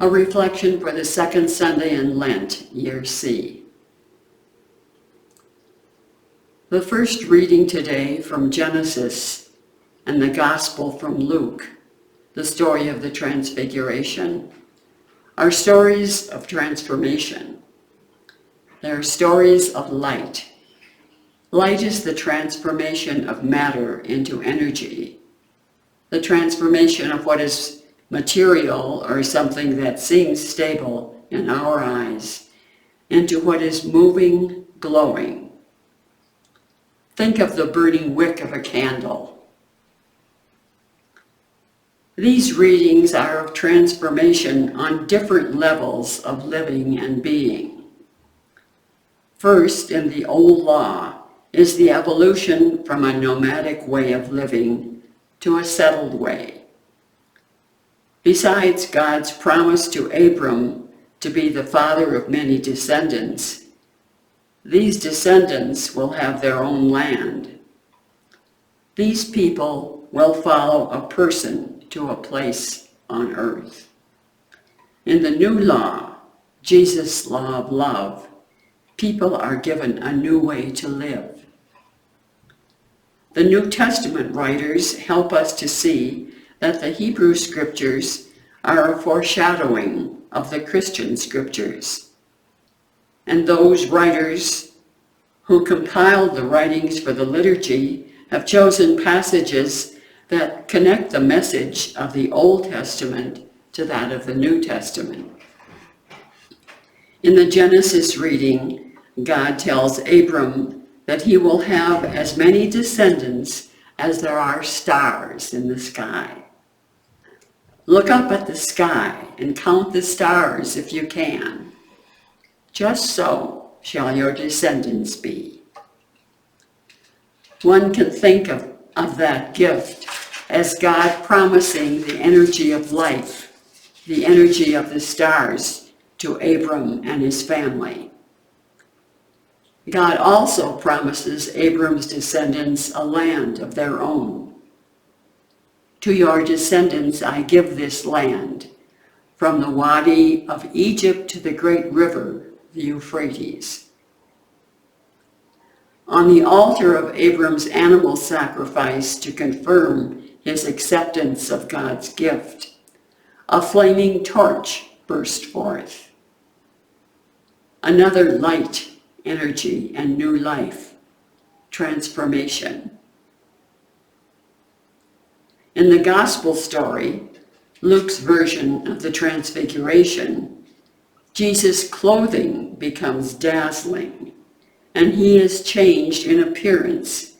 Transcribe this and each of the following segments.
A reflection for the second Sunday in Lent, Year C. The first reading today from Genesis and the Gospel from Luke, the story of the Transfiguration, are stories of transformation. They are stories of light. Light is the transformation of matter into energy, the transformation of what is material or something that seems stable in our eyes into what is moving, glowing. Think of the burning wick of a candle. These readings are of transformation on different levels of living and being. First, in the Old Law, is the evolution from a nomadic way of living to a settled way. Besides God's promise to Abram to be the father of many descendants, these descendants will have their own land. These people will follow a person to a place on earth. In the new law, Jesus' law of love, people are given a new way to live. The New Testament writers help us to see that the Hebrew scriptures are a foreshadowing of the Christian scriptures. And those writers who compiled the writings for the liturgy have chosen passages that connect the message of the Old Testament to that of the New Testament. In the Genesis reading, God tells Abram that he will have as many descendants as there are stars in the sky. Look up at the sky and count the stars if you can. Just so shall your descendants be. One can think of that gift as God promising the energy of life, the energy of the stars to Abram and his family. God also promises Abram's descendants a land of their own. To your descendants I give this land, from the Wadi of Egypt to the great river, the Euphrates. On the altar of Abram's animal sacrifice to confirm his acceptance of God's gift, a flaming torch burst forth. Another light, energy, and new life, transformation. In the gospel story, Luke's version of the Transfiguration, Jesus' clothing becomes dazzling, and he is changed in appearance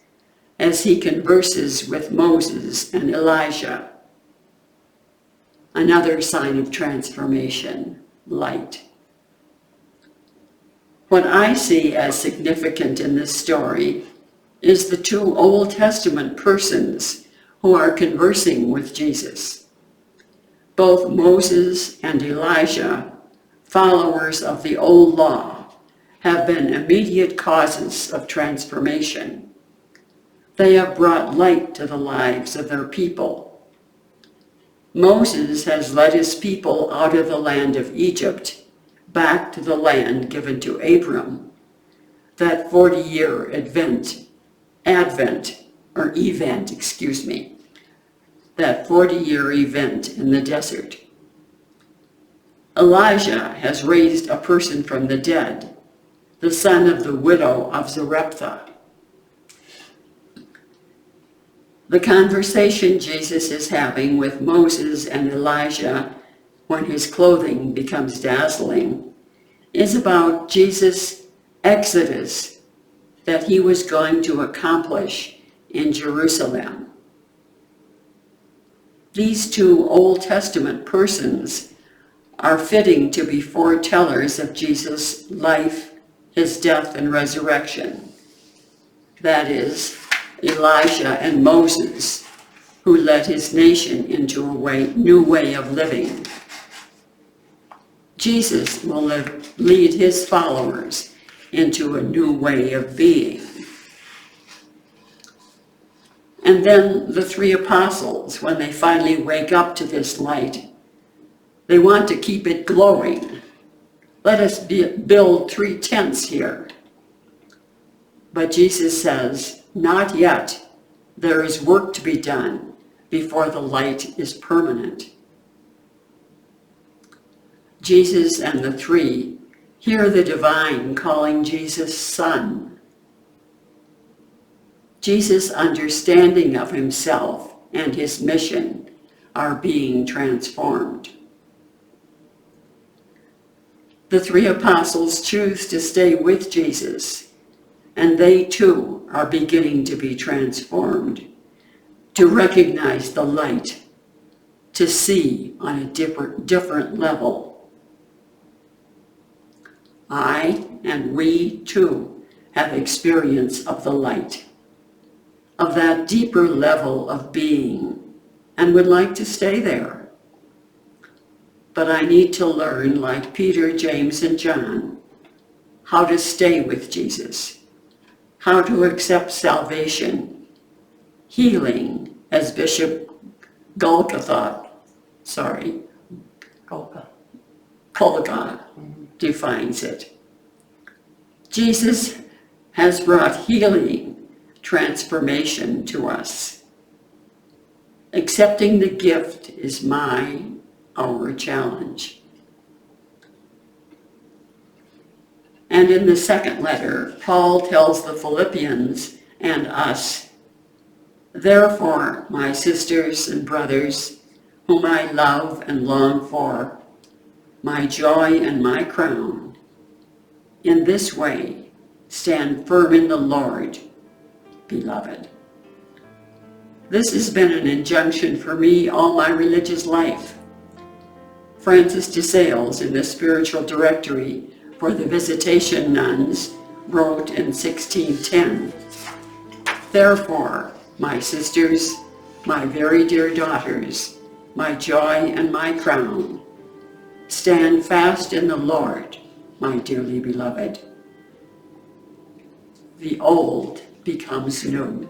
as he converses with Moses and Elijah. Another sign of transformation, light. What I see as significant in this story is the two Old Testament persons who are conversing with Jesus. Both Moses and Elijah, followers of the Old Law, have been immediate causes of transformation. They have brought light to the lives of their people. Moses has led his people out of the land of Egypt back to the land given to Abram, that 40-year that 40-year event in the desert. Elijah has raised a person from the dead, the son of the widow of Zarephath. The conversation Jesus is having with Moses and Elijah when his clothing becomes dazzling is about Jesus' exodus that he was going to accomplish in Jerusalem. These two Old Testament persons are fitting to be foretellers of Jesus' life, his death, and resurrection. That is, Elijah and Moses, who led his nation into a new way of living. Jesus will lead his followers into a new way of being. And then the three apostles, when they finally wake up to this light, They want to keep it glowing. Let us build 3 tents here. But Jesus says, not yet. There is work to be done before the light is permanent. Jesus and the 3 hear the divine calling Jesus son. Jesus' understanding of himself and his mission are being transformed. The 3 apostles choose to stay with Jesus, and they too are beginning to be transformed, to recognize the light, to see on a different level. I and we too have experience of the light, of that deeper level of being, and would like to stay there. But I need to learn, like Peter, James, and John, how to stay with Jesus, how to accept salvation, healing, as Bishop Golgotha defines it. Jesus has brought healing, transformation to us. Accepting the gift is our challenge. And in the second letter, Paul tells the Philippians and us, therefore, my sisters and brothers, whom I love and long for, my joy and my crown, in this way, stand firm in the Lord, beloved. This has been an injunction for me all my religious life. Francis de Sales, in the Spiritual Directory for the Visitation Nuns, wrote in 1610, therefore, my sisters, my very dear daughters, my joy and my crown, stand fast in the Lord, my dearly beloved. The old becomes new.